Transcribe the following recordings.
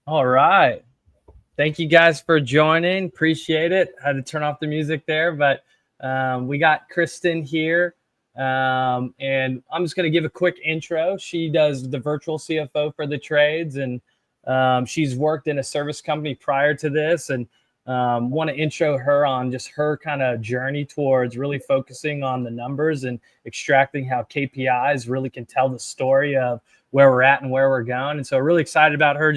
All right. Thank you guys for joining. Appreciate it. Had to turn off the music there, but we got Kristen here. And I'm just going to give a quick intro. She does the virtual CFO for the trades, and she's worked in a service company prior to this. And want to intro her on just her kind of journey towards really focusing on the numbers and extracting how KPIs really can tell the story of where we're at and where we're going. And so really excited about her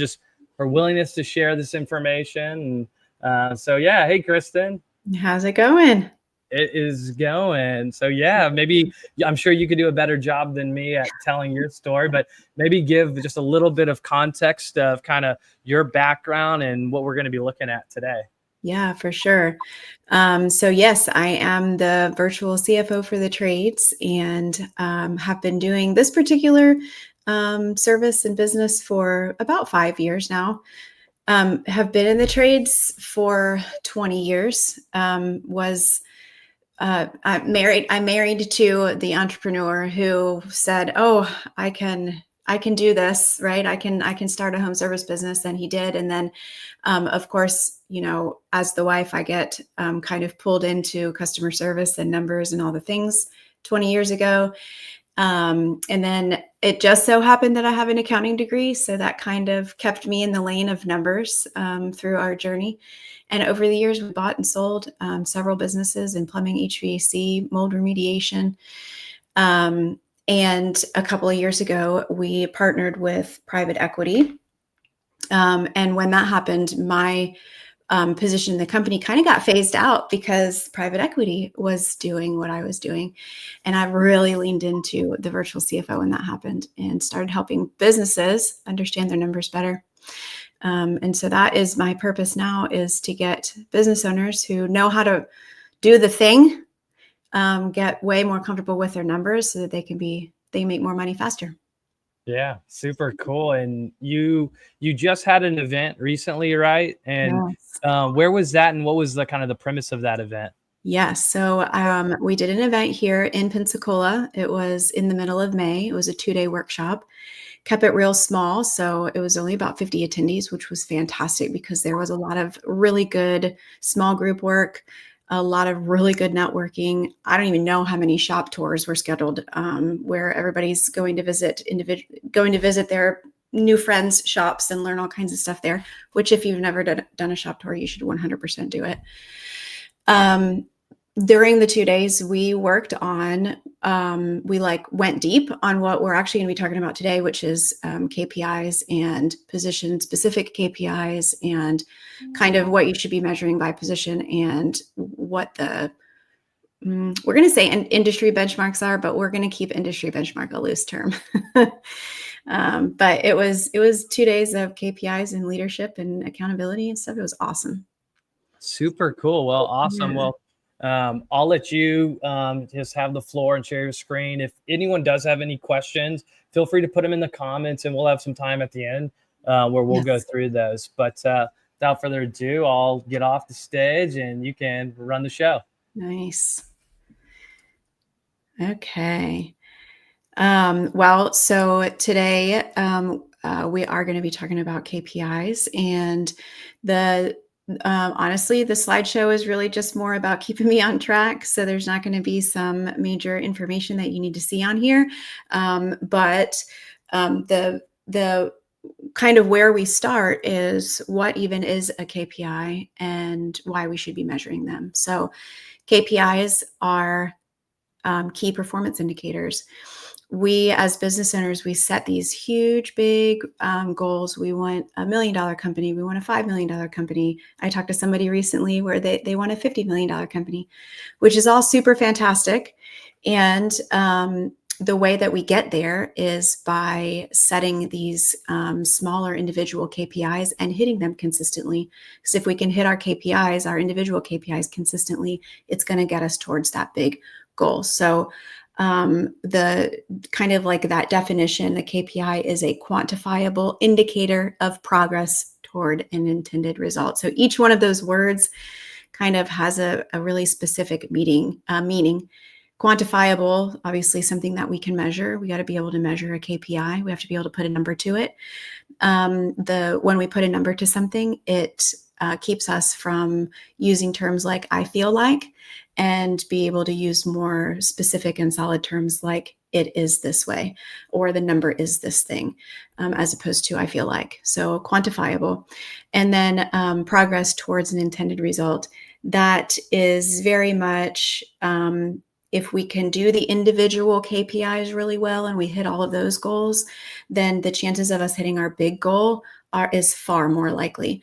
willingness to share this information. And so, yeah, hey, Kristen. How's it going? It is going. So, yeah, maybe I'm sure you could do a better job than me at telling your story, but maybe give just a little bit of context of kind of your background and what we're going to be looking at today. Yeah, for sure. So yes, I am the virtual CFO for the trades and have been doing this particular service and business for about 5 years now. Have been in the trades for 20 years. I'm married to the entrepreneur who said, "Oh, I can do this, right? I can start a home service business," and he did. And then, of course, as the wife, I get kind of pulled into customer service and numbers and all the things 20 years ago. And then it just so happened that I have an accounting degree, so that kind of kept me in the lane of numbers through our journey. And over the years, we bought and sold several businesses in plumbing, HVAC, mold remediation. And a couple of years ago, we partnered with private equity. And when that happened, my position in the company kind of got phased out because private equity was doing what I was doing. And I really leaned into the virtual CFO when that happened and started helping businesses understand their numbers better. And so that is my purpose now, is to get business owners who know how to do the thing, get way more comfortable with their numbers so that they make more money faster. Yeah, super cool. And you just had an event recently, right? And Yes. where was that, and what was the kind of the premise of that event? Yes. So we did an event here in Pensacola. It was in the middle of May. It was a 2-day workshop. Kept it real small. So it was only about 50 attendees, which was fantastic because there was a lot of really good small group work, a lot of really good networking. I don't even know how many shop tours were scheduled where everybody's going to visit their new friends' shops and learn all kinds of stuff there, which if you've never done a shop tour, you should 100% do it. During the 2 days, we worked on, we went deep on what we're actually going to be talking about today, which is KPIs and position specific KPIs and kind of what you should be measuring by position and what we're going to say industry benchmarks are, but we're going to keep industry benchmark a loose term. But it was 2 days of KPIs and leadership and accountability and stuff. It was awesome. Super cool. Well, awesome. Yeah. Well, I'll let you just have the floor and share your screen. If anyone does have any questions, feel free to put them in the comments, and we'll have some time at the end where we'll go through those. But without further ado, I'll get off the stage and you can run the show. Nice. Okay. Well, so today we are going to be talking about KPIs, and honestly, the slideshow is really just more about keeping me on track. So there's not going to be some major information that you need to see on here. But the kind of where we start is what even is a KPI and why we should be measuring them. So KPIs are key performance indicators. We, as business owners, we set these huge, big goals. We want $1 million company. We want a $5 million company. I talked to somebody recently where they want a $50 million company, which is all super fantastic. And the way that we get there is by setting these smaller individual KPIs and hitting them consistently. Because if we can hit our KPIs, our individual KPIs consistently, it's going to get us towards that big goal. So the kind of like that definition, the KPI is a quantifiable indicator of progress toward an intended result. So each one of those words kind of has a really specific meaning. Quantifiable, obviously something that we can measure. We got to be able to measure a KPI. We have to be able to put a number to it. When we put a number to something, it keeps us from using terms like I feel like, and be able to use more specific and solid terms like it is this way, or the number is this thing, as opposed to I feel like. So quantifiable. And then progress towards an intended result. That is very much, if we can do the individual KPIs really well and we hit all of those goals, then the chances of us hitting our big goal is far more likely.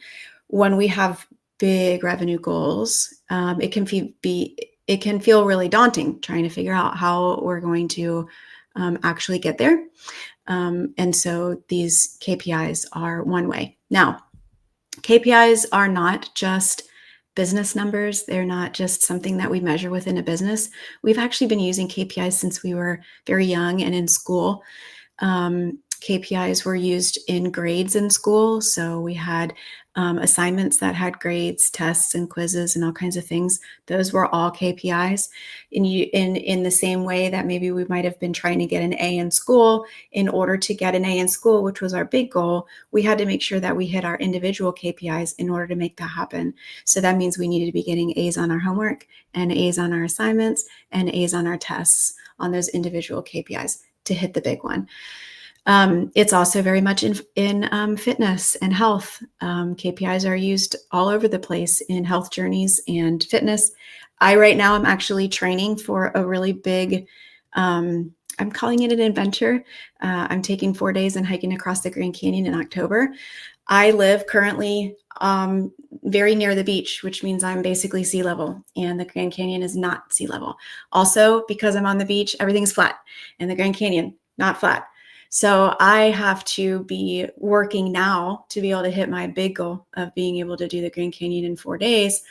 When we have big revenue goals, it can feel really daunting trying to figure out how we're going to actually get there. And so these KPIs are one way. Now, KPIs are not just business numbers. They're not just something that we measure within a business. We've actually been using KPIs since we were very young and in school. KPIs were used in grades in school. So we had assignments that had grades, tests, and quizzes, and all kinds of things. Those were all KPIs. In the same way that maybe we might have been trying to get an A in school. In order to get an A in school, which was our big goal, we had to make sure that we hit our individual KPIs in order to make that happen. So that means we needed to be getting A's on our homework, and A's on our assignments, and A's on our tests on those individual KPIs to hit the big one. It's also very much in fitness and health. KPIs are used all over the place in health journeys and fitness. I right now am actually training for a really big, I'm calling it an adventure. I'm taking 4 days and hiking across the Grand Canyon in October. I live currently very near the beach, which means I'm basically sea level, and the Grand Canyon is not sea level. Also, because I'm on the beach, everything's flat, and the Grand Canyon, not flat. So I have to be working now to be able to hit my big goal of being able to do the Grand Canyon in 4 days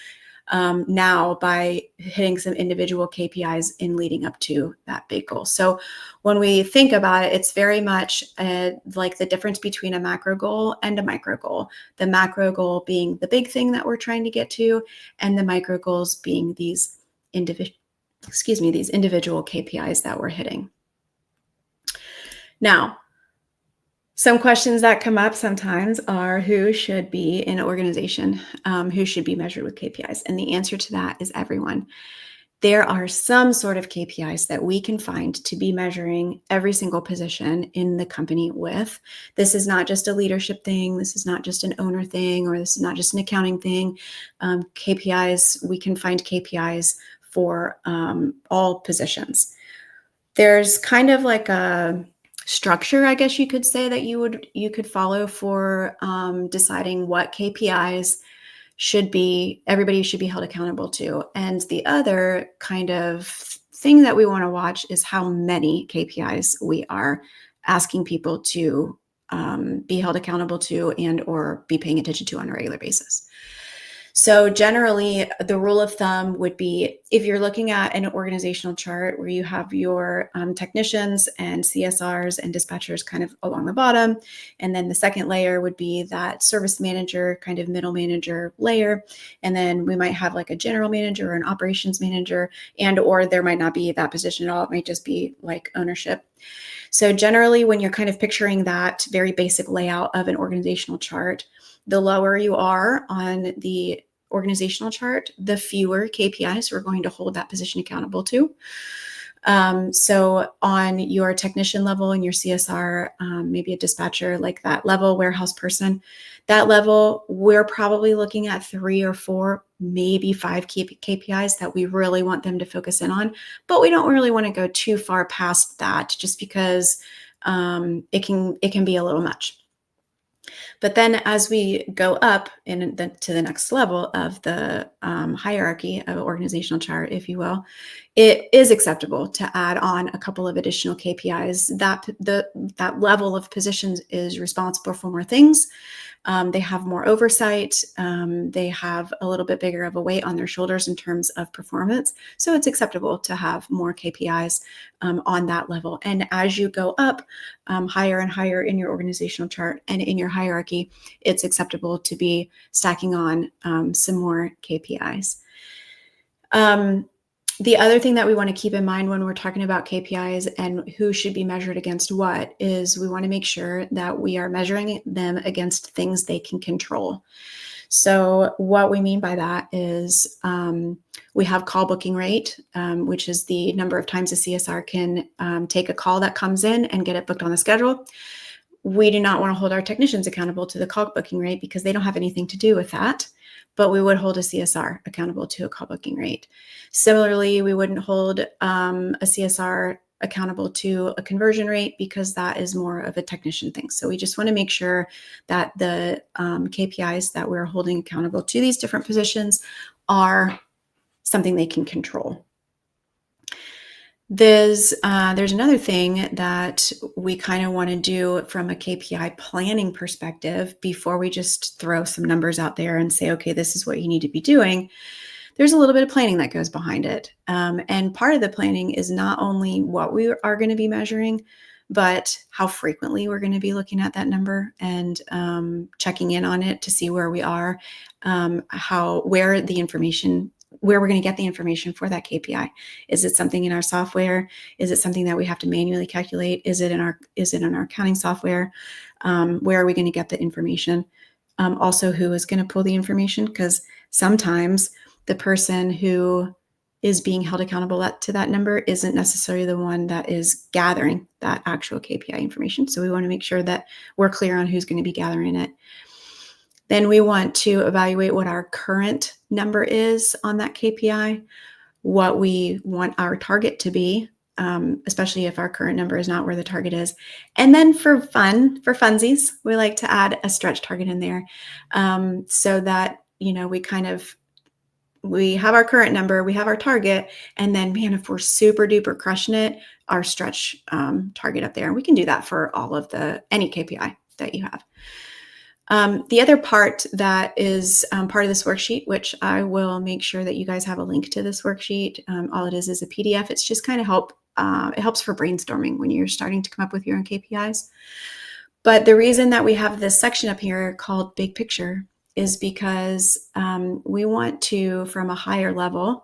now by hitting some individual KPIs in leading up to that big goal. So when we think about it, it's very much like the difference between a macro goal and a micro goal. The macro goal being the big thing that we're trying to get to, and the micro goals being these individual KPIs that we're hitting. Now, some questions that come up sometimes are who should be in an organization, who should be measured with KPIs? And the answer to that is everyone. There are some sort of KPIs that we can find to be measuring every single position in the company with. This is not just a leadership thing. This is not just an owner thing, or this is not just an accounting thing. KPIs, we can find KPIs for all positions. There's kind of like a structure, I guess you could say, that you could follow for deciding what KPIs everybody should be held accountable to. And the other kind of thing that we want to watch is how many KPIs we are asking people to be held accountable to and or be paying attention to on a regular basis. So generally, the rule of thumb would be, if you're looking at an organizational chart where you have your technicians and CSRs and dispatchers kind of along the bottom, and then the second layer would be that service manager, kind of middle manager layer, and then we might have like a general manager or an operations manager, and or there might not be that position at all. It might just be like ownership. So generally, when you're kind of picturing that very basic layout of an organizational chart, the lower you are on the organizational chart, the fewer KPIs we're going to hold that position accountable to. So on your technician level and your CSR, maybe a dispatcher, like that level, warehouse person, that level, we're probably looking at 3 or 4, maybe 5 KPIs that we really want them to focus in on, but we don't really want to go too far past that, just because it can be a little much. But then as we go up to the next level of the hierarchy of an organizational chart, if you will, it is acceptable to add on a couple of additional KPIs. That level of positions is responsible for more things. They have more oversight. They have a little bit bigger of a weight on their shoulders in terms of performance. So it's acceptable to have more KPIs on that level. And as you go up higher and higher in your organizational chart and in your hierarchy, it's acceptable to be stacking on some more KPIs. The other thing that we want to keep in mind when we're talking about KPIs and who should be measured against what is we want to make sure that we are measuring them against things they can control. So what we mean by that is we have call booking rate, which is the number of times a CSR can take a call that comes in and get it booked on the schedule. We do not want to hold our technicians accountable to the call booking rate because they don't have anything to do with that, but we would hold a CSR accountable to a call booking rate. Similarly, we wouldn't hold a CSR accountable to a conversion rate because that is more of a technician thing. So we just want to make sure that the KPIs that we're holding accountable to these different positions are something they can control. There's another thing that we kind of want to do from a KPI planning perspective before we just throw some numbers out there and say, okay, this is what you need to be doing. There's a little bit of planning that goes behind it. And part of the planning is not only what we are going to be measuring, but how frequently we're going to be looking at that number and checking in on it to see where we are, where we're going to get the information for that KPI. Is it something in our software? Is it something that we have to manually calculate? Is it in our accounting software? Where are we going to get the information? Also, who is going to pull the information? Because sometimes the person who is being held accountable to that number isn't necessarily the one that is gathering that actual KPI information. So we want to make sure that we're clear on who's going to be gathering it. Then we want to evaluate what our current number is on that KPI, what we want our target to be, especially if our current number is not where the target is. And then for funsies, we like to add a stretch target in there so that, we have our current number, we have our target, and then, man, if we're super duper crushing it, our stretch target up there. And we can do that for all of any KPI that you have. The other part that is part of this worksheet, which I will make sure that you guys have a link to this worksheet. All it is a PDF. It's just kind of it helps for brainstorming when you're starting to come up with your own KPIs. But the reason that we have this section up here called Big Picture is because we want to, from a higher level,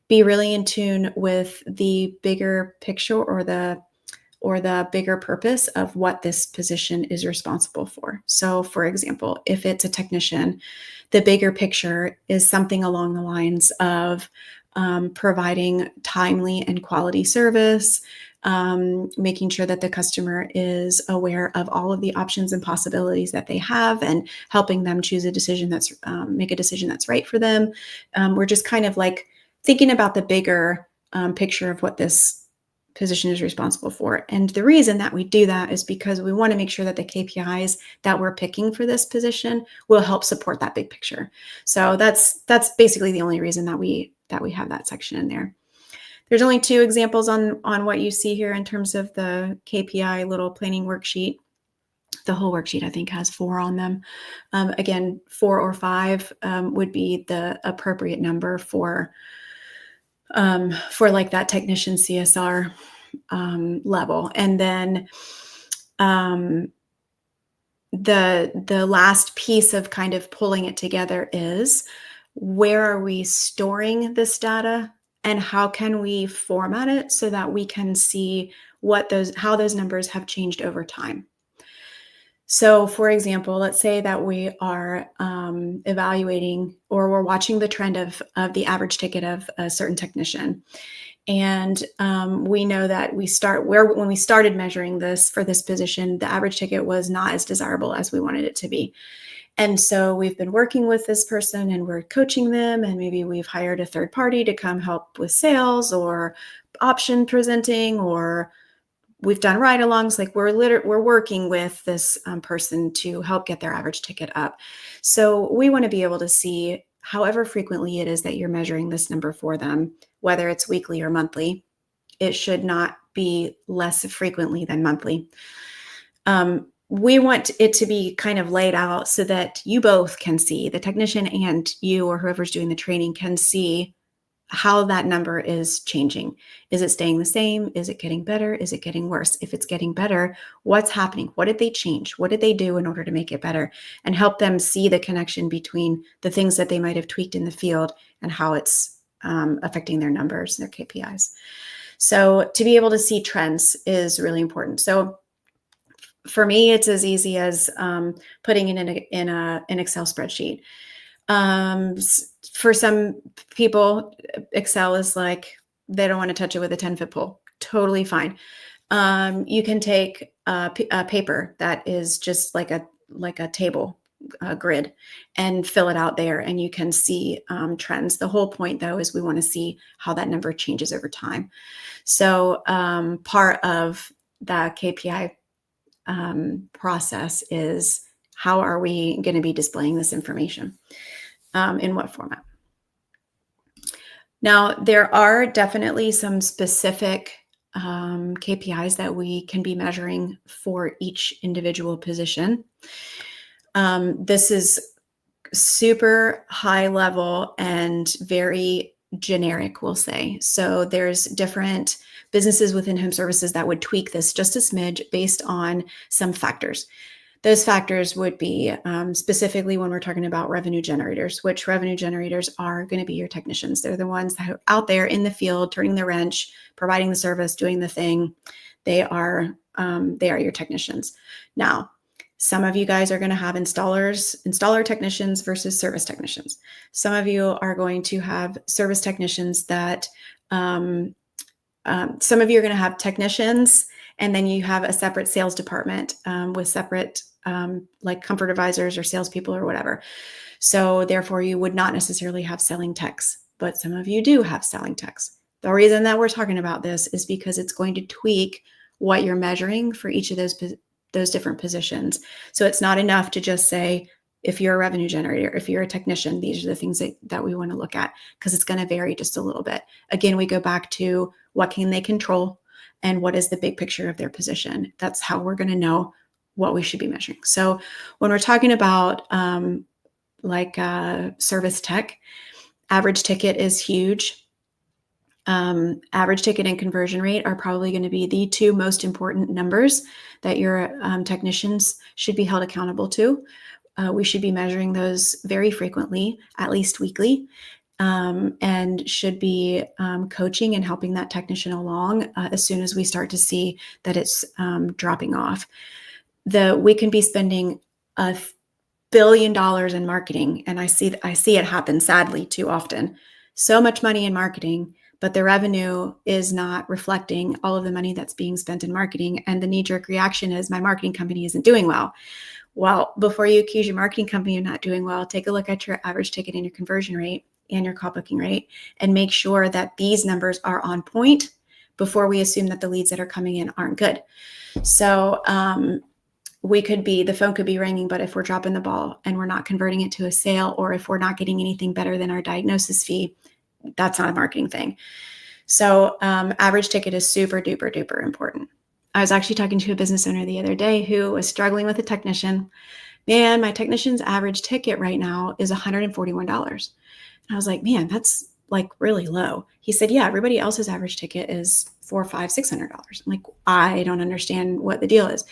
be really in tune with the bigger picture or the bigger purpose of what this position is responsible for. So, for example, if it's a technician, the bigger picture is something along the lines of providing timely and quality service, making sure that the customer is aware of all of the options and possibilities that they have, and helping them choose a decision make a decision that's right for them. We're just kind of like thinking about the bigger picture of what this position is responsible for. And the reason that we do that is because we want to make sure that the KPIs that we're picking for this position will help support that big picture. So that's basically the only reason that we have that section in there. There's only 2 examples on what you see here in terms of the KPI little planning worksheet. The whole worksheet, I think, has 4 on them. Again, 4 or 5 would be the appropriate number for like that technician CSR level. And then the last piece of kind of pulling it together is, where are we storing this data and how can we format it so that we can see how those numbers have changed over time. So, for example, let's say that we are evaluating, or we're watching the trend of the average ticket of a certain technician. And we know that when we started measuring this for this position, the average ticket was not as desirable as we wanted it to be. And so we've been working with this person and we're coaching them, and maybe we've hired a third party to come help with sales or option presenting, or we've done ride-alongs. Like we're working with this person to help get their average ticket up. So we want to be able to see, however frequently it is that you're measuring this number for them, whether it's weekly or monthly, it should not be less frequently than monthly. We want it to be kind of laid out so that you both can see, the technician and you or whoever's doing the training can see how that number is changing. Is it staying the same? Is it getting better? Is it getting worse? If it's getting better, what's happening? What did they change? What did they do in order to make it better? And help them see the connection between the things that they might have tweaked in the field and how it's affecting their numbers, their KPIs. So to be able to see trends is really important. So for me, it's as easy as putting it in an Excel spreadsheet. For some people, Excel is like, they don't want to touch it with a 10-foot pole. Totally fine. You can take a paper that is just like a table grid and fill it out there, and you can see trends. The whole point, though, is we want to see how that number changes over time. So part of the KPI process is, how are we going to be displaying this information? In what format? Now, there are definitely some specific KPIs that we can be measuring for each individual position. This is super high level and very generic, we'll say. So there's different businesses within home services that would tweak this just a smidge based on some factors. Those factors would be specifically when we're talking about revenue generators, which revenue generators are going to be your technicians. They're the ones that are out there in the field, turning the wrench, providing the service, doing the thing. They are your technicians. Now, some of you guys are going to have installer technicians versus service technicians. Some of you are going to have service technicians that, some of you are going to have technicians, and then you have a separate sales department with separate like comfort advisors or salespeople or whatever. So therefore, you would not necessarily have selling techs, but some of you do have selling techs. The reason that we're talking about this is because it's going to tweak what you're measuring for each of those different positions. So it's not enough to just say, if you're a revenue generator, if you're a technician, these are the things that we want to look at, because it's going to vary just a little bit. Again, we go back to what can they control and what is the big picture of their position. That's how we're going to know what we should be measuring. So when we're talking about service tech, average ticket is huge. Average ticket and conversion rate are probably going to be the two most important numbers that your technicians should be held accountable to. We should be measuring those very frequently, at least weekly, and should be coaching and helping that technician along as soon as we start to see that it's dropping off. We can be spending $1 billion in marketing, and I see it happen sadly too often. So much money in marketing, but the revenue is not reflecting all of the money that's being spent in marketing. And the knee-jerk reaction is, my marketing company isn't doing well. Well, before you accuse your marketing company of not doing well, take a look at your average ticket and your conversion rate and your call booking rate, and make sure that these numbers are on point before we assume that the leads that are coming in aren't good. So the phone could be ringing, but if we're dropping the ball and we're not converting it to a sale, or if we're not getting anything better than our diagnosis fee, that's not a marketing thing. So average ticket is super duper duper important. I was actually talking to a business owner the other day who was struggling with a technician. Man, my technician's average ticket right now is $141. And I was like, man, that's like really low. He said, yeah, everybody else's average ticket is $400, $500, $600. I'm like, I don't understand what the deal is.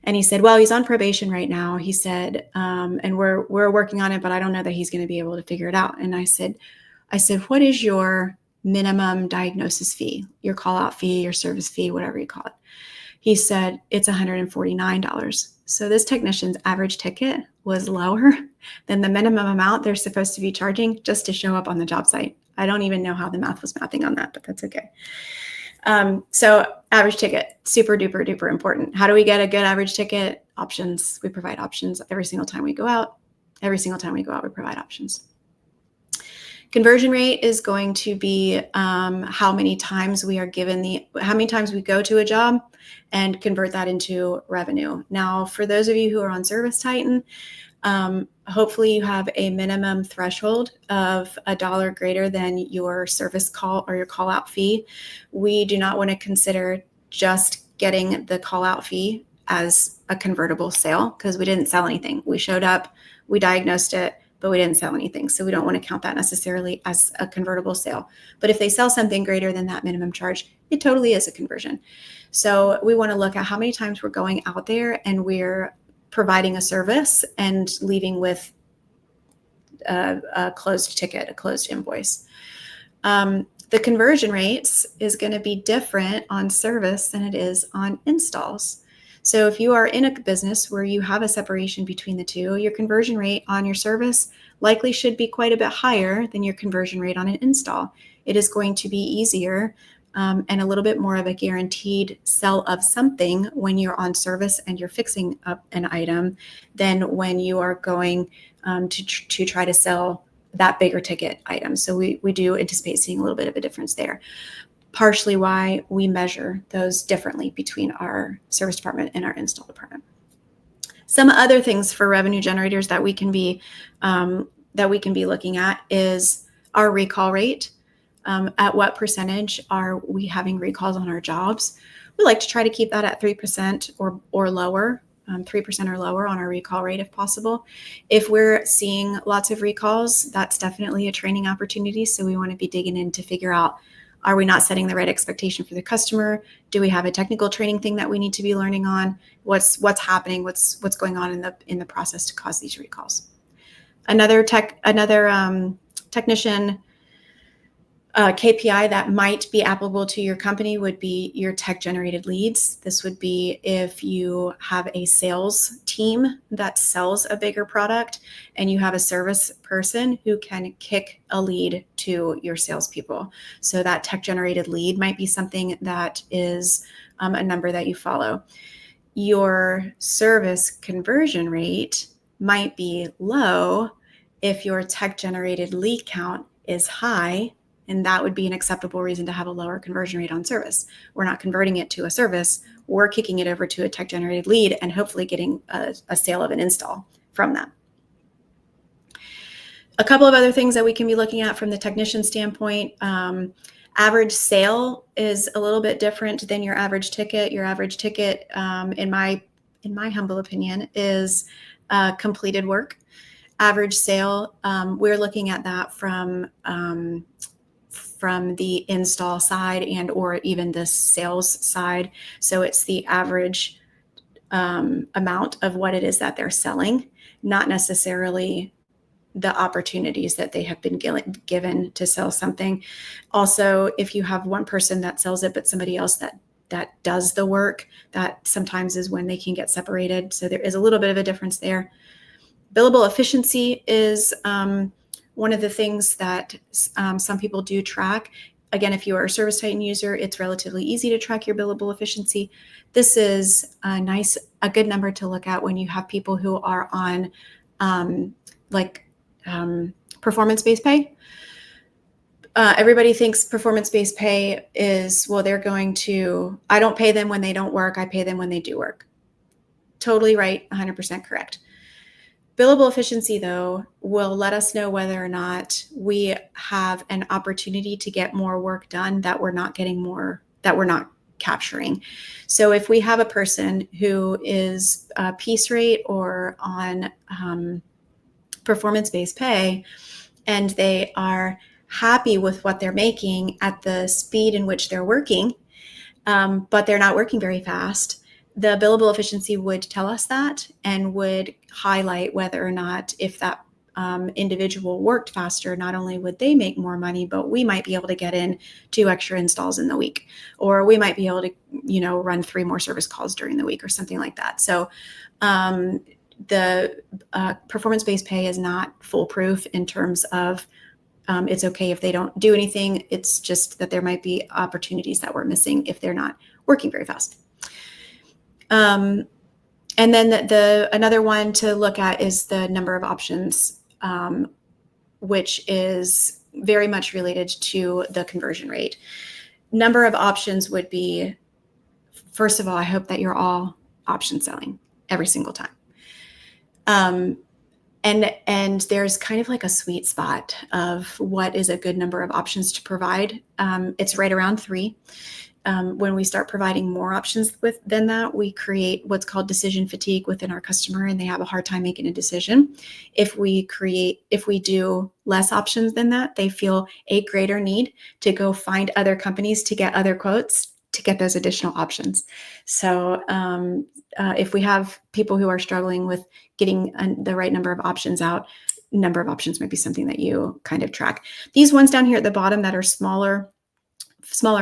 And he said, well, he's on probation right now. He said, and we're working on it, but I don't know that he's going to be able to figure it out. And I said, what is your minimum diagnosis fee, your call out fee, your service fee, whatever you call it? He said, it's $149. So this technician's average ticket was lower than the minimum amount they're supposed to be charging just to show up on the job site. I don't even know how the math was mathing on that, but that's okay. So average ticket, super duper duper important. How do we get a good average ticket? Options. We provide options every single time we go out. Every single time we go out, we provide options. Conversion rate is going to be how many times we are given how many times we go to a job and convert that into revenue. Now, for those of you who are on Service Titan, hopefully you have a minimum threshold of $1 greater than your service call or your call out fee. We do not want to consider just getting the call out fee as a convertible sale, because we didn't sell anything. We showed up, we diagnosed it, but we didn't sell anything. So we don't want to count that necessarily as a convertible sale. But if they sell something greater than that minimum charge, it totally is a conversion. So we want to look at how many times we're going out there and we're providing a service and leaving with a closed ticket, a closed invoice. The conversion rates is going to be different on service than it is on installs. So if you are in a business where you have a separation between the two, your conversion rate on your service likely should be quite a bit higher than your conversion rate on an install. It is going to be easier and a little bit more of a guaranteed sell of something when you're on service and you're fixing up an item than when you are going to try to sell that bigger ticket item. So we do anticipate seeing a little bit of a difference there. Partially why we measure those differently between our service department and our install department. Some other things for revenue generators that we can be looking at is our recall rate. At what percentage are we having recalls on our jobs? We like to try to keep that at 3% or lower. 3% or lower on our recall rate if possible. If we're seeing lots of recalls, that's definitely a training opportunity. So we want to be digging in to figure out, are we not setting the right expectation for the customer? Do we have a technical training thing that we need to be learning on? What's happening? What's going on in the process to cause these recalls? Another technician KPI that might be applicable to your company would be your tech generated leads. This would be if you have a sales team that sells a bigger product and you have a service person who can kick a lead to your salespeople. So that tech generated lead might be something that is a number that you follow. Your service conversion rate might be low if your tech generated lead count is high. And that would be an acceptable reason to have a lower conversion rate on service. We're not converting it to a service. We're kicking it over to a tech-generated lead and hopefully getting a sale of an install from that. A couple of other things that we can be looking at from the technician standpoint. Average sale is a little bit different than your average ticket. Your average ticket, in my humble opinion, is completed work. Average sale, we're looking at that from the install side and or even the sales side. So it's the average amount of what it is that they're selling, not necessarily the opportunities that they have been given to sell something. Also, if you have one person that sells it, but somebody else that does the work, that sometimes is when they can get separated. So there is a little bit of a difference there. Billable efficiency is one of the things that some people do track. Again, if you are a ServiceTitan user, it's relatively easy to track your billable efficiency. This is a good number to look at when you have people who are on performance-based pay. Everybody thinks performance-based pay is, well, I don't pay them when they don't work, I pay them when they do work. Totally right, 100% correct. Billable efficiency, though, will let us know whether or not we have an opportunity to get more work done that we're not capturing. So if we have a person who is piece rate or on performance-based pay, and they are happy with what they're making at the speed in which they're working, but they're not working very fast, the billable efficiency would tell us that and would highlight whether or not if that individual worked faster, not only would they make more money, but we might be able to get in 2 extra installs in the week, or we might be able to, run 3 more service calls during the week or something like that. So the performance-based pay is not foolproof in terms of it's okay if they don't do anything. It's just that there might be opportunities that we're missing if they're not working very fast. And then another one to look at is the number of options, which is very much related to the conversion rate. Number of options would be, first of all, I hope that you're all option selling every single time. And there's kind of like a sweet spot of what is a good number of options to provide. It's right around 3. When we start providing more options than that, we create what's called decision fatigue within our customer, and they have a hard time making a decision. If we do less options than that, they feel a greater need to go find other companies to get other quotes to get those additional options. So if we have people who are struggling with getting the right number of options out, number of options might be something that you kind of track. These ones down here at the bottom that are smaller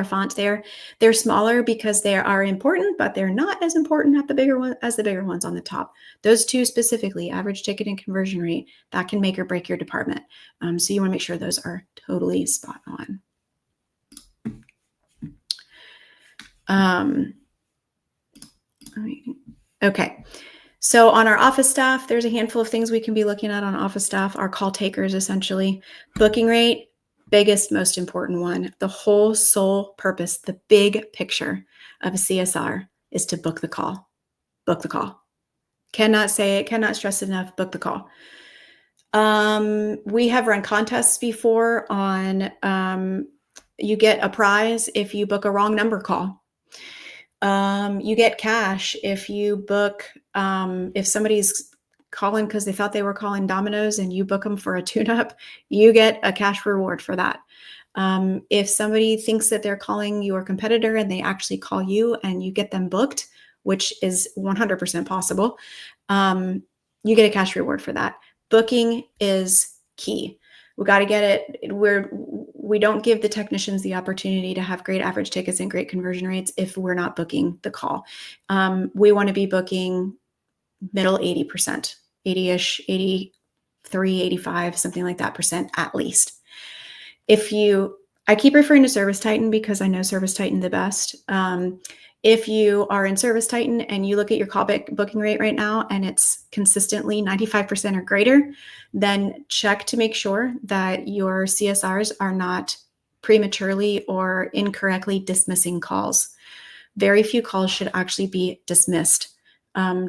font there, they're smaller because they are important, but they're not as important at the bigger one as the bigger ones on the top. Those two specifically, average ticket and conversion rate, that can make or break your department. So you want to make sure those are totally spot on. Okay. So on our office staff, there's a handful of things we can be looking at on office staff. Our call takers, essentially. Booking rate, biggest, most important one. The whole sole purpose, the big picture of a CSR is to book the call. Book the call. Cannot say it, cannot stress it enough, book the call. We have run contests before on you get a prize if you book a wrong number call. You get cash if you book, if somebody's calling because they thought they were calling Domino's and you book them for a tune-up, you get a cash reward for that. If somebody thinks that they're calling your competitor and they actually call you and you get them booked, which is 100% possible, you get a cash reward for that. Booking is key. We got to get it where we don't give the technicians the opportunity to have great average tickets and great conversion rates if we're not booking the call. We want to be booking middle 80%, 80-ish, 83, 85, something like that percent at least. I keep referring to Service Titan because I know Service Titan the best. If you are in Service Titan and you look at your call booking rate right now and it's consistently 95% or greater, then check to make sure that your CSRs are not prematurely or incorrectly dismissing calls. Very few calls should actually be dismissed.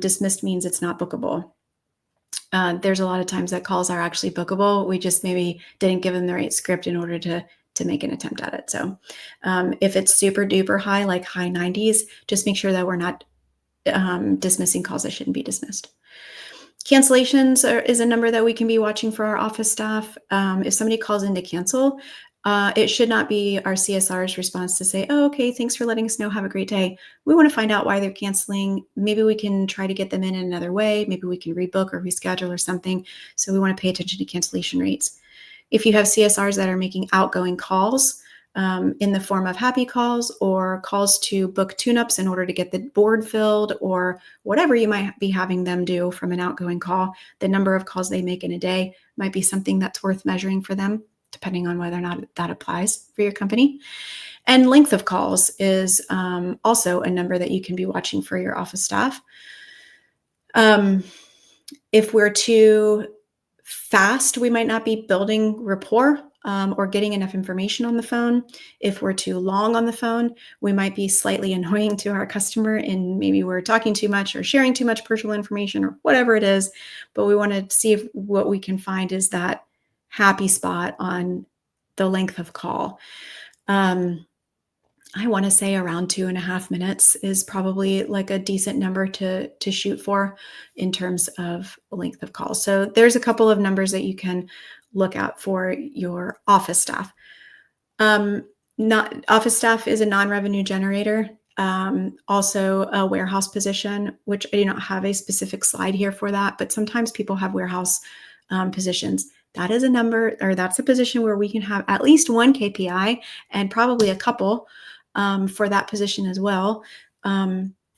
Dismissed means it's not bookable. There's a lot of times that calls are actually bookable. We just maybe didn't give them the right script in order to make an attempt at it. So if it's super duper high, like high 90s, just make sure that we're not dismissing calls that shouldn't be dismissed. Cancellations is a number that we can be watching for our office staff. If somebody calls in to cancel, it should not be our CSR's response to say, oh, okay, thanks for letting us know. Have a great day. We want to find out why they're canceling. Maybe we can try to get them in another way. Maybe we can rebook or reschedule or something. So we want to pay attention to cancellation rates. If you have CSRs that are making outgoing calls in the form of happy calls or calls to book tune-ups in order to get the board filled or whatever you might be having them do from an outgoing call, the number of calls they make in a day might be something that's worth measuring for them, depending on whether or not that applies for your company. And length of calls is also a number that you can be watching for your office staff. If we're too fast, we might not be building rapport or getting enough information on the phone. If we're too long on the phone, we might be slightly annoying to our customer and maybe we're talking too much or sharing too much personal information or whatever it is. But we want to see if what we can find is that happy spot on the length of call. I want to say around 2.5 minutes is probably like a decent number to shoot for in terms of length of call. So there's a couple of numbers that you can look at for your office staff. Office staff is a non-revenue generator. Also a warehouse position, which I do not have a specific slide here for that, but sometimes people have warehouse positions. That is a number, or that's a position where we can have at least one KPI and probably a couple for that position as well.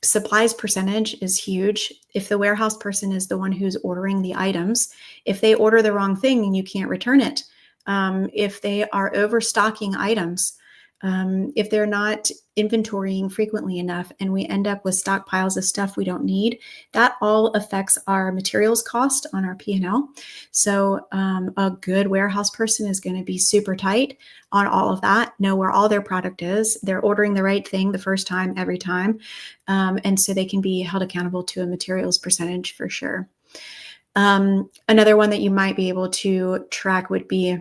Supplies percentage is huge. If the warehouse person is the one who's ordering the items, if they order the wrong thing and you can't return it, if they are overstocking items, if they're not inventorying frequently enough and we end up with stockpiles of stuff we don't need, that all affects our materials cost on our P&L. So a good warehouse person is going to be super tight on all of that, know where all their product is. They're ordering the right thing the first time, every time. And so they can be held accountable to a materials percentage for sure. Another one that you might be able to track would be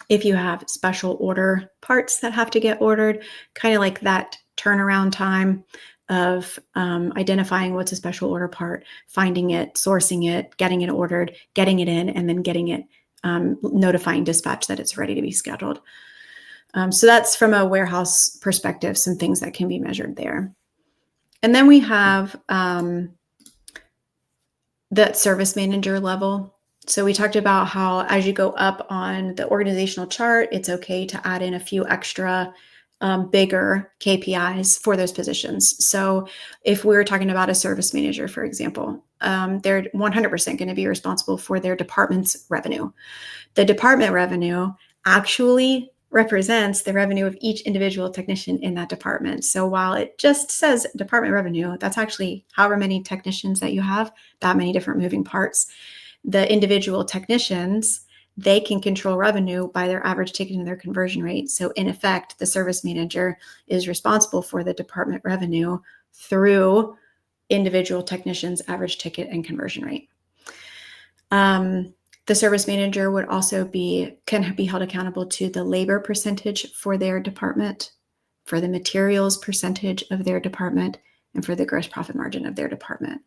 if you have special order parts that have to get ordered, kind of like that turnaround time of identifying what's a special order part, finding it, sourcing it, getting it ordered, getting it in, and then getting it, notifying dispatch that it's ready to be scheduled. So that's from a warehouse perspective, some things that can be measured there. And then we have that service manager level. So we talked about how as you go up on the organizational chart, it's okay to add in a few extra bigger KPIs for those positions. So if we were talking about a service manager, for example, they're 100% going to be responsible for their department's revenue. The department revenue actually represents the revenue of each individual technician in that department. So while it just says department revenue, that's actually however many technicians that you have, that many different moving parts. The individual technicians, they can control revenue by their average ticket and their conversion rate. So in effect, the service manager is responsible for the department revenue through individual technicians' average ticket and conversion rate. The service manager would also can be held accountable to the labor percentage for their department, for the materials percentage of their department, and for the gross profit margin of their department.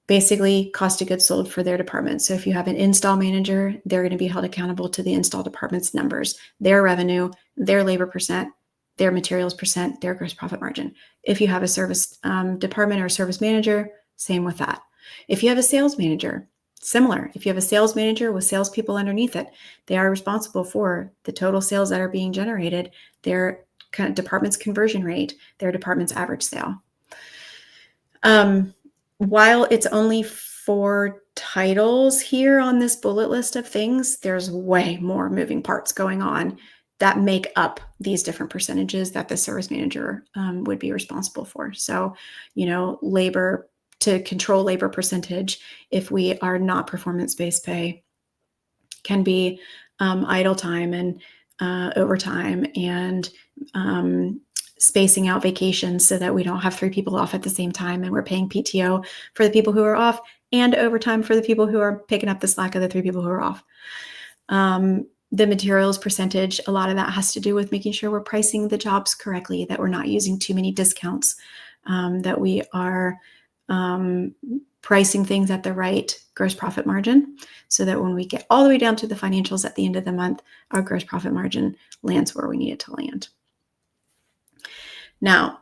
Basically cost of goods sold for their department. So if you have an install manager, they're going to be held accountable to the install department's numbers, their revenue, their labor percent, their materials percent, their gross profit margin. If you have a service department or service manager, same with that. If you have a sales manager, similar. If you have a sales manager with salespeople underneath it, they are responsible for the total sales that are being generated, their department's conversion rate, their department's average sale. While it's only 4 titles here on this bullet list of things, there's way more moving parts going on that make up these different percentages that the service manager would be responsible for. So, labor, to control labor percentage, if we are not performance-based pay, can be idle time and overtime and spacing out vacations so that we don't have 3 people off at the same time, and we're paying PTO for the people who are off and overtime for the people who are picking up the slack of the 3 people who are off. The materials percentage, a lot of that has to do with making sure we're pricing the jobs correctly, that we're not using too many discounts, that we are pricing things at the right gross profit margin, so that when we get all the way down to the financials at the end of the month, our gross profit margin lands where we need it to land. Now,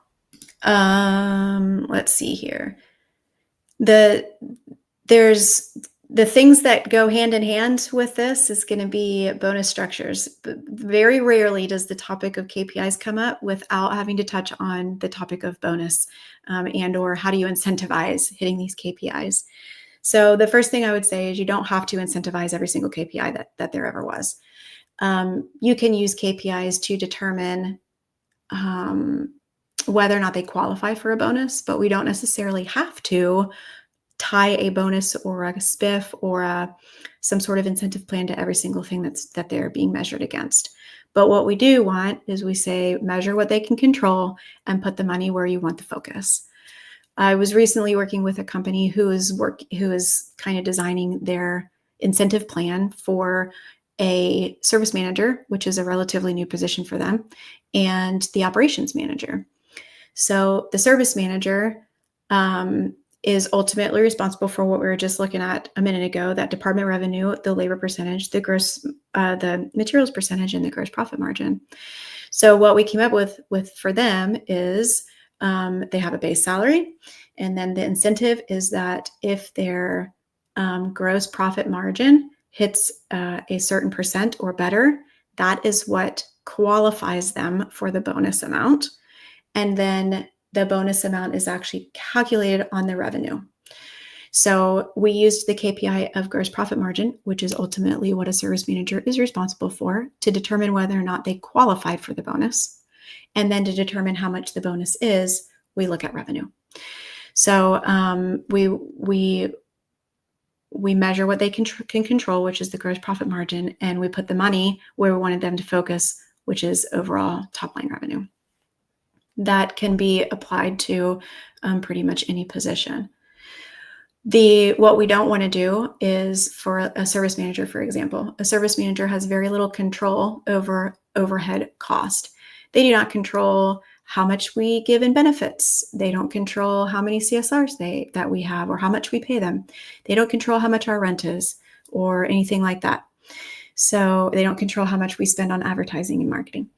let's see here. There's the things that go hand in hand with this is going to be bonus structures. Very rarely does the topic of KPIs come up without having to touch on the topic of bonus and or how do you incentivize hitting these KPIs. So the first thing I would say is you don't have to incentivize every single KPI that there ever was. You can use KPIs to determine whether or not they qualify for a bonus, but we don't necessarily have to tie a bonus or a spiff or some sort of incentive plan to every single thing that they're being measured against. But what we do want is we say measure what they can control and put the money where you want the focus. I was recently working with a company who is kind of designing their incentive plan for a service manager, which is a relatively new position for them, and the operations manager. So the service manager is ultimately responsible for what we were just looking at a minute ago, that department revenue, the labor percentage, the materials percentage, and the gross profit margin. So what we came up with for them is they have a base salary, and then the incentive is that if their gross profit margin hits a certain percent or better, that is what qualifies them for the bonus amount. And then the bonus amount is actually calculated on the revenue. So we used the KPI of gross profit margin, which is ultimately what a service manager is responsible for, to determine whether or not they qualified for the bonus. And then to determine how much the bonus is, we look at revenue. So we measure what they can control, which is the gross profit margin, and we put the money where we wanted them to focus, which is overall top line revenue. That can be applied to pretty much any position. What we don't want to do is, for a service manager, for example, a service manager has very little control over overhead cost. They do not control how much we give in benefits. They don't control how many CSRs that we have or how much we pay them. They don't control how much our rent is or anything like that. So they don't control how much we spend on advertising and marketing.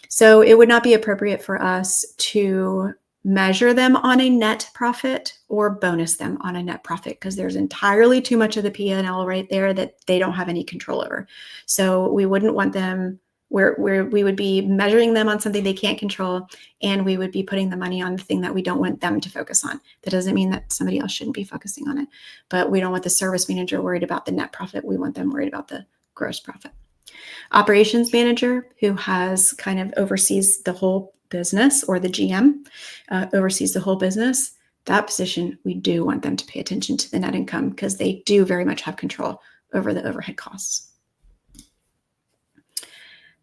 So it would not be appropriate for us to measure them on a net profit or bonus them on a net profit, because there's entirely too much of the P&L right there that they don't have any control over. So we wouldn't want them where we would be measuring them on something they can't control, and we would be putting the money on the thing that we don't want them to focus on. That doesn't mean that somebody else shouldn't be focusing on it, but we don't want the service manager worried about the net profit. We want them worried about the gross profit. Operations manager, who has kind of oversees the whole business, or the GM oversees the whole business. That position, we do want them to pay attention to the net income, because they do very much have control over the overhead costs.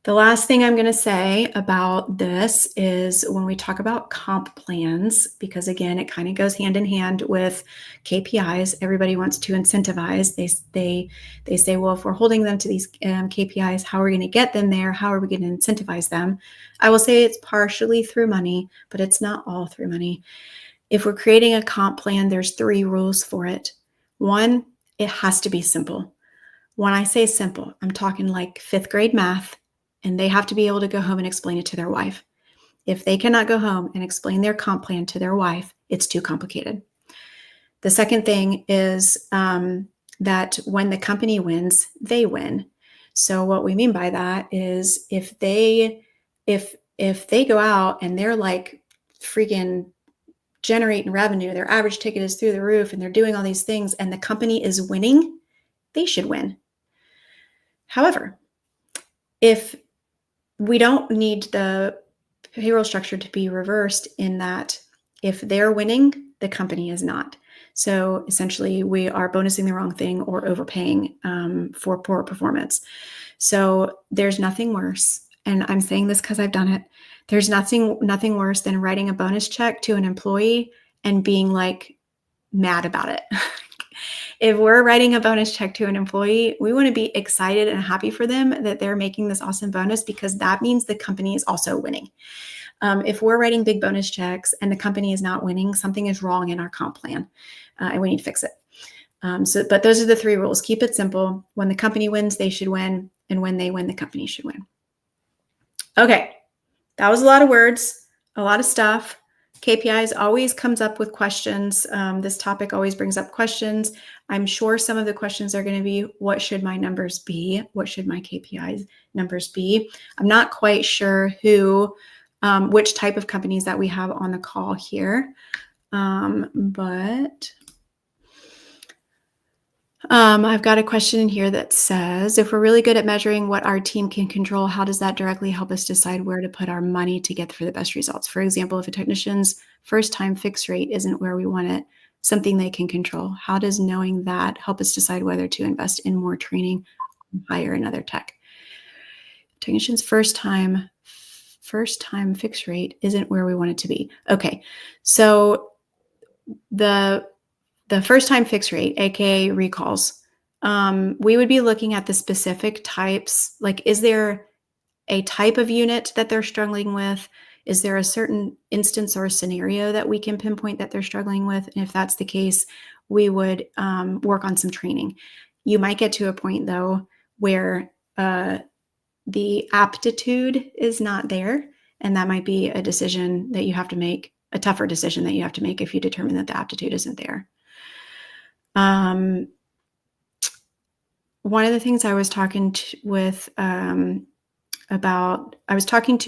The last thing I'm going to say about this is when we talk about comp plans, because again, it kind of goes hand in hand with KPIs. Everybody wants to incentivize. They say, well, if we're holding them to these KPIs, how are we going to get them there? How are we going to incentivize them? I will say it's partially through money, but it's not all through money. If we're creating a comp plan, there's 3 rules for it. 1, it has to be simple. When I say simple, I'm talking like 5th grade math, and they have to be able to go home and explain it to their wife. If they cannot go home and explain their comp plan to their wife, it's too complicated. The second thing is that when the company wins, they win. So what we mean by that is if they go out and they're like freaking generating revenue, their average ticket is through the roof, and they're doing all these things, and the company is winning, they should win. However, if we don't need the payroll structure to be reversed, in that if they're winning, the company is not. So essentially, we are bonusing the wrong thing or overpaying for poor performance. So there's nothing worse, and I'm saying this because I've done it. There's nothing worse than writing a bonus check to an employee and being like mad about it. If we're writing a bonus check to an employee, we want to be excited and happy for them that they're making this awesome bonus, because that means the company is also winning. If we're writing big bonus checks and the company is not winning, something is wrong in our comp plan, and we need to fix it. But those are the 3 rules. Keep it simple. When the company wins, they should win. And when they win, the company should win. Okay, that was a lot of words, a lot of stuff. KPIs always comes up with questions. This topic always brings up questions. I'm sure some of the questions are going to be, what should my numbers be? What should my KPIs numbers be? I'm not quite sure which type of companies that we have on the call here. But I've got a question in here that says, if we're really good at measuring what our team can control, how does that directly help us decide where to put our money to get for the best results? For example, if a technician's first-time fix rate isn't where we want it, something they can control, how does knowing that help us decide whether to invest in more training or hire another tech? Technician's first-time fix rate isn't where we want it to be. Okay, so the first-time fix rate, aka recalls, we would be looking at the specific types. Like, is there a type of unit that they're struggling with? Is there a certain instance or a scenario that we can pinpoint that they're struggling with? And if that's the case, we would work on some training. You might get to a point, though, where the aptitude is not there, and that might be a decision that you have to make, a tougher decision that you have to make if you determine that the aptitude isn't there. One of the things I was talking to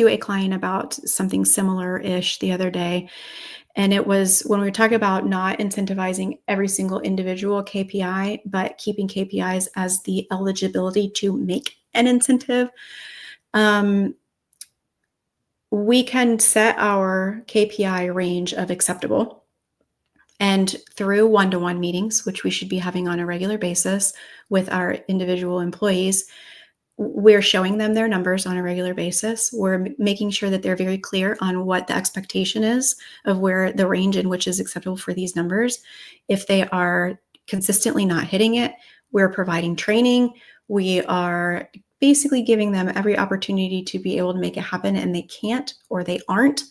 a client about something similar-ish the other day, and it was when we were talking about not incentivizing every single individual KPI, but keeping KPIs as the eligibility to make an incentive. We can set our KPI range of acceptable. And through one-to-one meetings, which we should be having on a regular basis with our individual employees, we're showing them their numbers on a regular basis. We're making sure that they're very clear on what the expectation is of where the range in which is acceptable for these numbers. If they are consistently not hitting it, we're providing training. We are basically giving them every opportunity to be able to make it happen, and they can't or they aren't,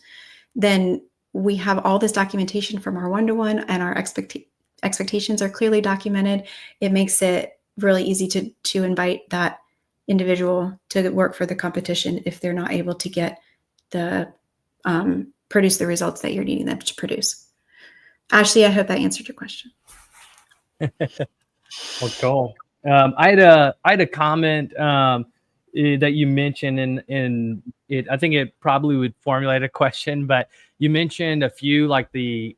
then we have all this documentation from our one-to-one, and our expectations are clearly documented. It makes it really easy to invite that individual to work for the competition if they're not able to get the produce the results that you're needing them to produce. Ashley, I hope that answered your question. Well, cool. I had a comment that you mentioned in it. I think it probably would formulate a question, but you mentioned a few like the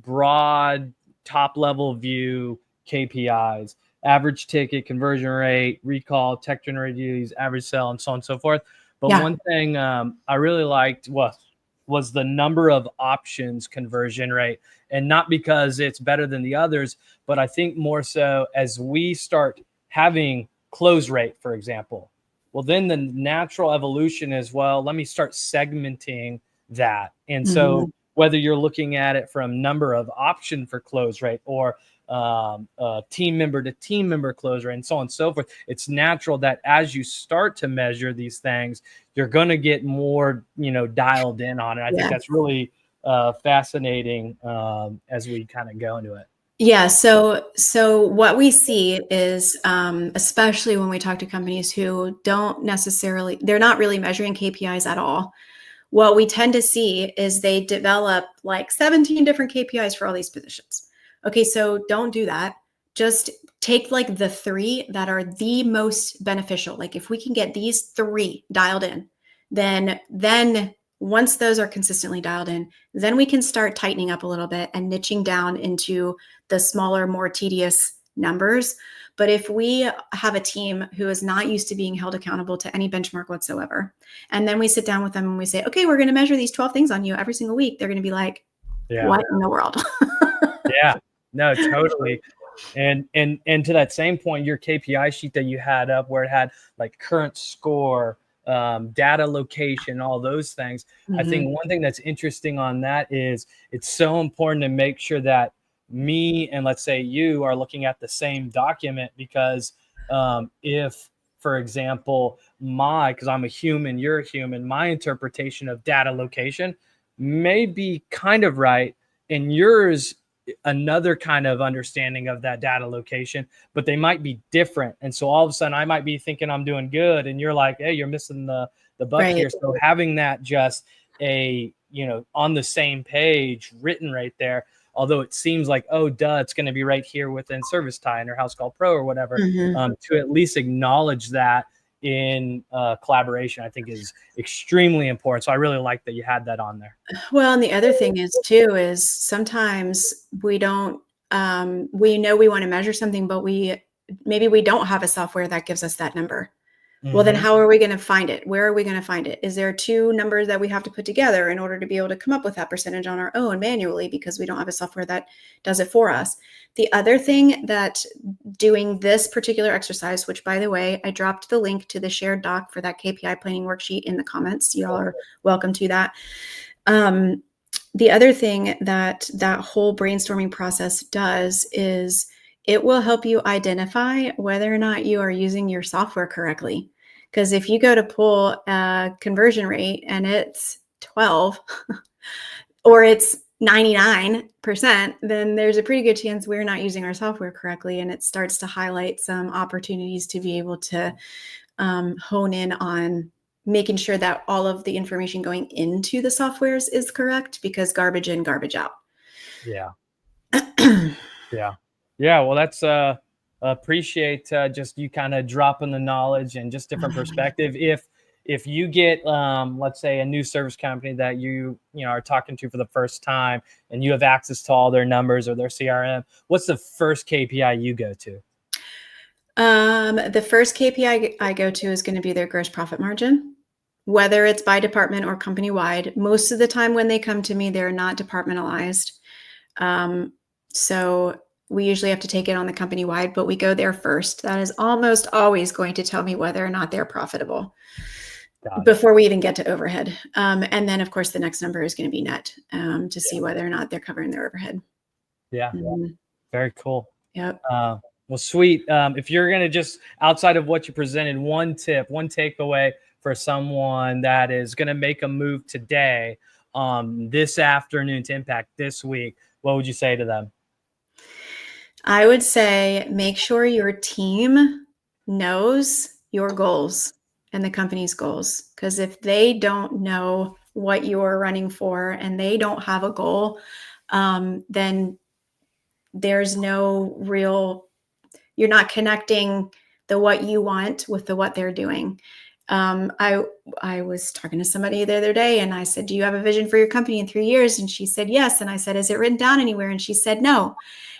broad top level view KPIs, average ticket, conversion rate, recall, tech generated use, average sell, and so on and so forth. But Yeah. one thing I really liked was the number of options conversion rate, and not because it's better than the others, but I think more so as we start having close rate, for example. Well, then the natural evolution is, well, let me start segmenting that. And so whether you're looking at it from number of option for close rate or team member to team member close rate and so on and so forth, it's natural that as you start to measure these things, you're going to get more, dialed in on it. I think that's really fascinating as we kind of go into it. Yeah. So what we see is, especially when we talk to companies who they're not really measuring KPIs at all. What we tend to see is they develop like 17 different KPIs for all these positions. Okay, so don't do that. Just take like the 3 that are the most beneficial. Like if we can get these 3 dialed in, then once those are consistently dialed in, then we can start tightening up a little bit and niching down into the smaller, more tedious numbers. But if we have a team who is not used to being held accountable to any benchmark whatsoever, and then we sit down with them and we say, okay, we're going to measure these 12 things on you every single week, they're going to be like, what in the world? Yeah, no, totally. And to that same point, your KPI sheet that you had up where it had like current score, data location, all those things. I think one thing that's interesting on that is it's so important to make sure that me and let's say you are looking at the same document, because if, for example, because I'm a human, you're a human, my interpretation of data location may be kind of right, and yours another kind of understanding of that data location, but they might be different. And so all of a sudden I might be thinking I'm doing good, and you're like, hey, you're missing the buck here. So having that just on the same page written right there, although it seems like, oh, duh, it's going to be right here within ServiceTitan or House Call Pro or whatever, to at least acknowledge that in collaboration, I think is extremely important. So I really like that you had that on there. Well, and the other thing is too, is sometimes we don't, we know we want to measure something, but maybe we don't have a software that gives us that number. Well, then how are we going to find it? Where are we going to find it? Is there 2 numbers that we have to put together in order to be able to come up with that percentage on our own manually, because we don't have a software that does it for us? The other thing that doing this particular exercise, which by the way, I dropped the link to the shared doc for that KPI planning worksheet in the comments. You all are welcome to that. The other thing that whole brainstorming process does is it will help you identify whether or not you are using your software correctly. Because if you go to pull a conversion rate and it's 12 or it's 99%, then there's a pretty good chance we're not using our software correctly. And it starts to highlight some opportunities to be able to hone in on making sure that all of the information going into the softwares is correct, because garbage in, garbage out. Yeah. Yeah. Well, that's appreciate just you kind of dropping the knowledge and just different perspective. If you get let's say a new service company that you are talking to for the first time, and you have access to all their numbers or their CRM, what's the first KPI you go to? The first KPI I go to is going to be their gross profit margin, whether it's by department or company wide. Most of the time when they come to me, they're not departmentalized. So we usually have to take it on the company wide, but we go there first. That is almost always going to tell me whether or not they're profitable before we even get to overhead. And then of course the next number is going to be net, to see whether or not they're covering their overhead. Yeah. Very cool. Yep. Well, sweet. If you're going to just, outside of what you presented, one tip, one takeaway for someone that is going to make a move today, this afternoon to impact this week, what would you say to them? I would say make sure your team knows your goals and the company's goals. Because if they don't know what you're running for and they don't have a goal, then there's no real, you're not connecting the what you want with the what they're doing. I was talking to somebody the other day and I said, do you have a vision for your company in 3 years? And she said, yes. And I said, is it written down anywhere? And she said, no.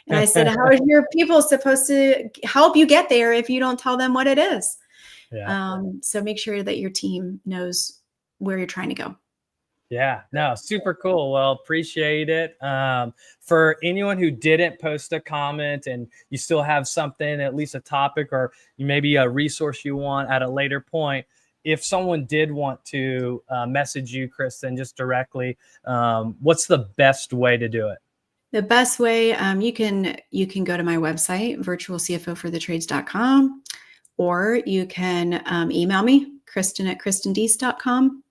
And I said, how are your people supposed to help you get there if you don't tell them what it is? Yeah. So make sure that your team knows where you're trying to go. Yeah, no, super cool. Well, appreciate it. For anyone who didn't post a comment and you still have something, at least a topic or maybe a resource you want at a later point, if someone did want to message you, Kristen, just directly, what's the best way to do it? The best way, you can go to my website, virtualcfoforthetrades.com, or you can email me, Kristen@KristenDeese.com.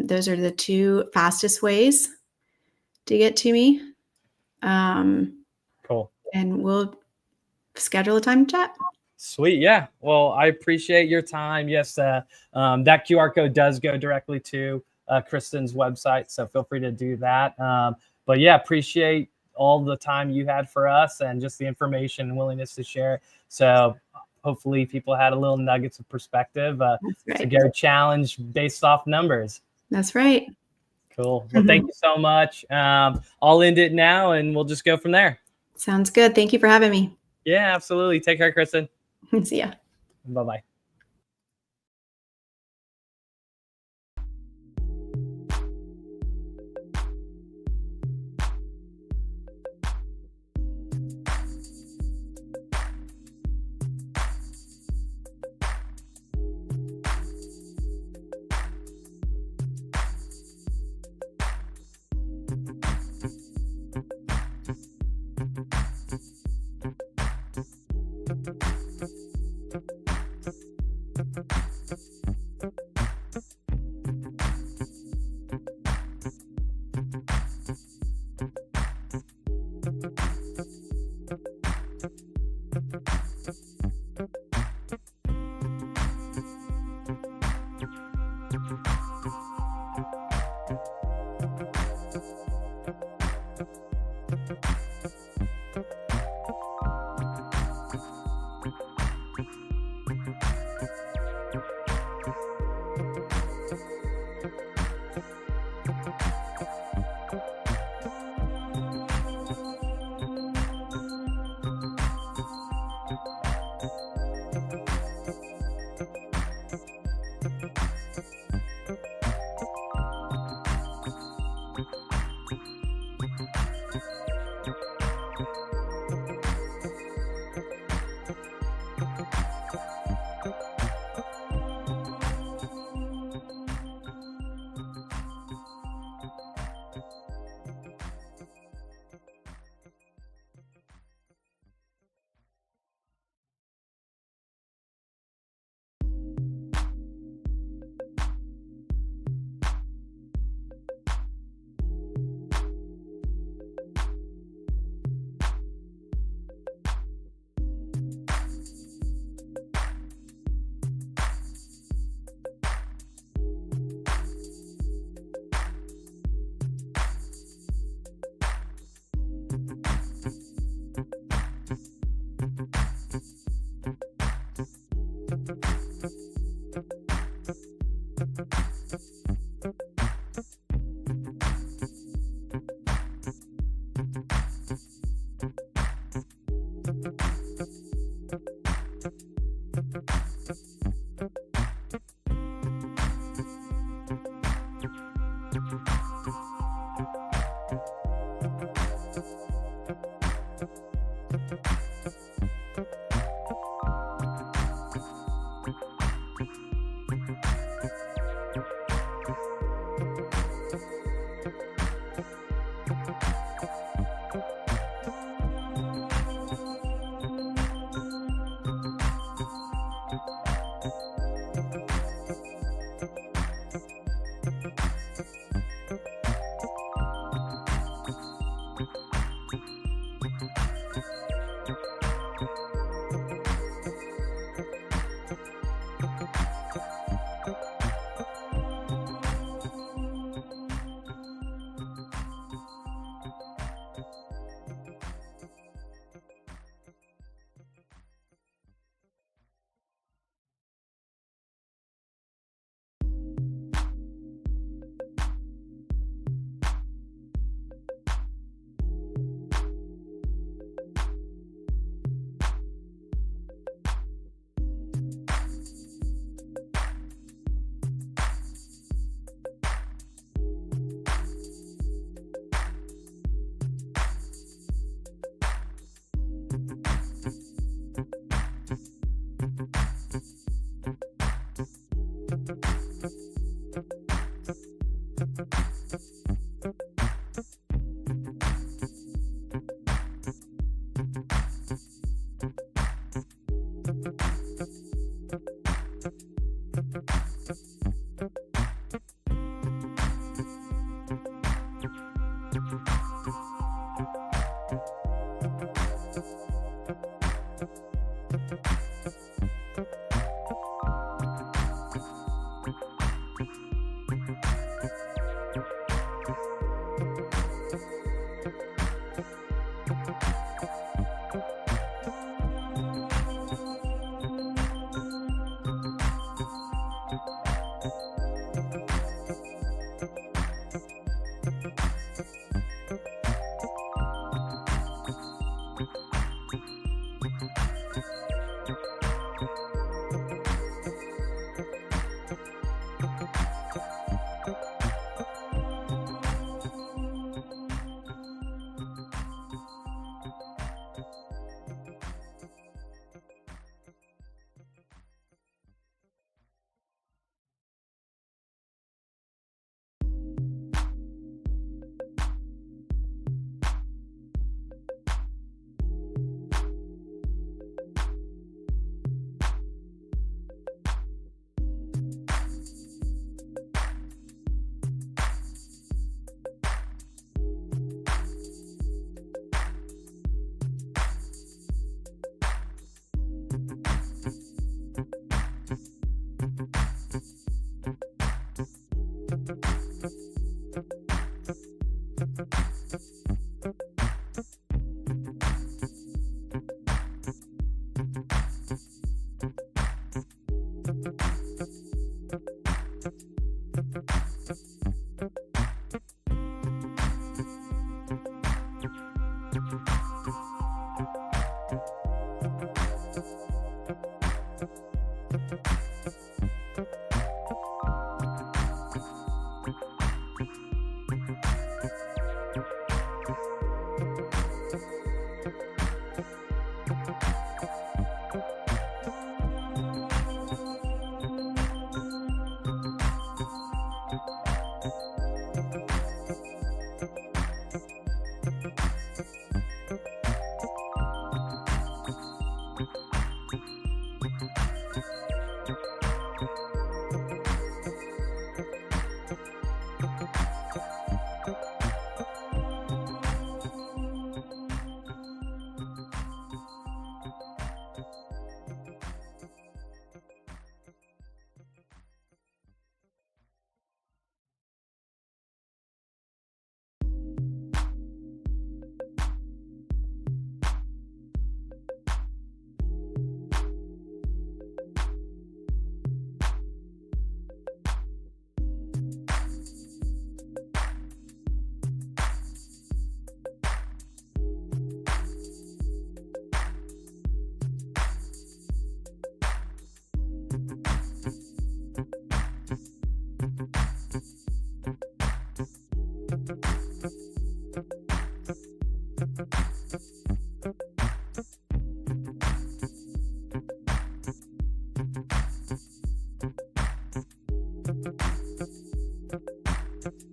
Those are the two fastest ways to get to me. Cool. And we'll schedule a time to chat. Sweet. Yeah. Well, I appreciate your time. Yes, that QR code does go directly to Kristen's website, so feel free to do that. But yeah, appreciate all the time you had for us and just the information and willingness to share. So hopefully people had a little nuggets of perspective to go challenge based off numbers. That's right. Cool. Well, thank you so much. I'll end it now and we'll just go from there. Sounds good. Thank you for having me. Yeah, absolutely. Take care, Kristen. See ya. Bye-bye. Thank you.